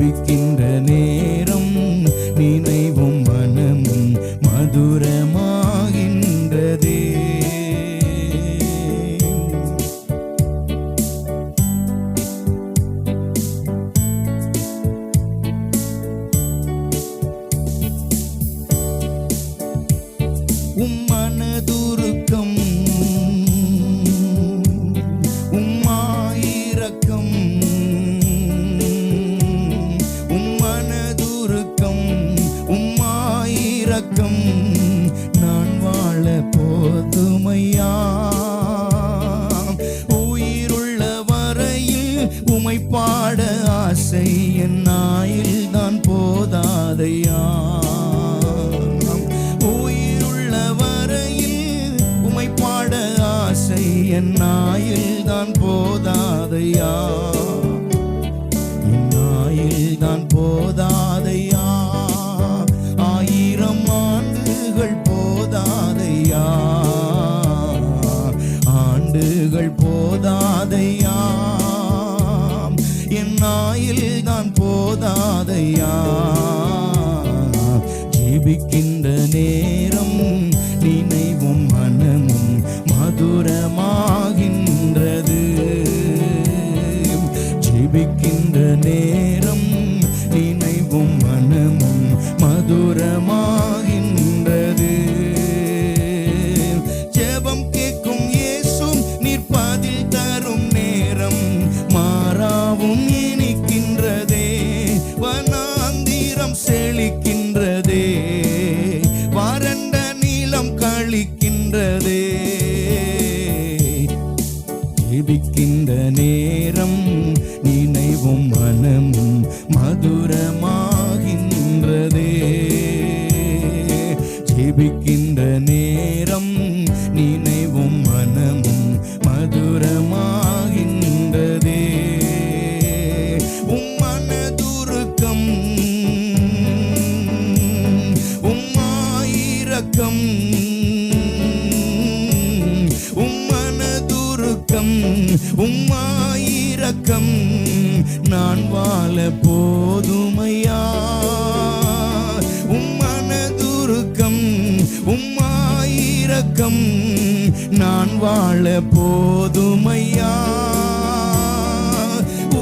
ஜெபிக்கின்ற நேரம் நினைவும் மனமும் மதுரமாகின்றதே. உம் மனதுருக்கம் உம்மாயிரக்கம் உம் மனதுருக்கம் உம்மாயிரக்கம் நான் வாழ போதுமையா. உயிருள்ள வரையில் உமை பாட ஆசை என் நாயில் தான் போதாதையா. என் நாயில் தான் போதாதையா, என் நாயில் தான் போதாதையா. 1000 ஆண்டுகள் போதாதையா, ஆண்டுகள் போதாதையா. என் நாயில் தான் போதாதையா. ஜெபிக்கின்ற நேரம் நினைவும் மனமும் மதுரமாகின்றது. ஜெபிக்கின்ற நேரம் நினைவும் மனமும் மதுரமாகின்றது. ஜெபம் கேட்கும் இயேசும் நீர் பதில் தரும் நேரம் மாறாவும் இனிக்கின்றதே. வனாந்திரம் செழிக்கின்றதே, வறண்ட நீளம் கழிக்கின்றதே. ஜெபிக்கின்ற நேரம் நினைவும் மனமும் மதுரமாகின்றதே. ஜெபிக்கின்ற நேரம் நினைவும் மனமும் மதுரமாகின்றதே. உம் மனதுருக்கம் உம்மாயிரக்கம் உம்மாயிரக்கம் நான் வாழ போதுமையா. உம் மனதுருக்கம் உம்மாயிரக்கம் நான் வாழ போதுமையா.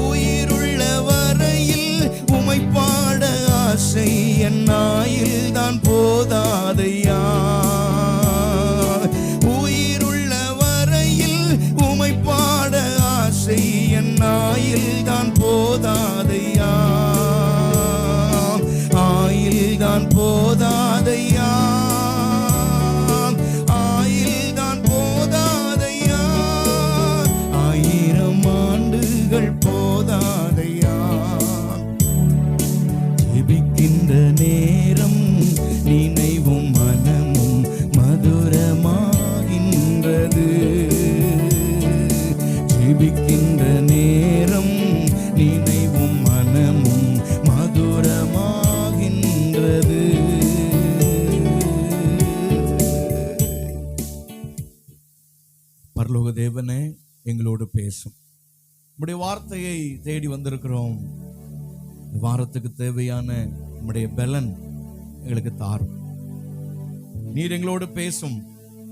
உயிருள்ள வரையில் உமை பாட ஆசை என் நாயில் தான் போதாதையா. உமை பாட ஆசை என் நாயில் தான் போதாதையா, ஆயில் தான் போதாதையா, ஆயில் தான் போதாதையா. 1000 ஆண்டுகள் போதாதையா. ஜெபிக்கின்ற நேரம் நினைவும் மனமும் மதுரமாகின்றது. ஜெபிக்கின்ற நேரம் நினைவும் மனமும் மதுரமாகின்றது. பரலோக தேவனே, எங்களோடு பேசும். உம்முடைய வார்த்தையை தேடி வந்திருக்கிறோம். இந்த வாரத்துக்கு தேவையான உம்முடைய பலன் எங்களுக்கு தாரும். நீர் எங்களோடு பேசும்.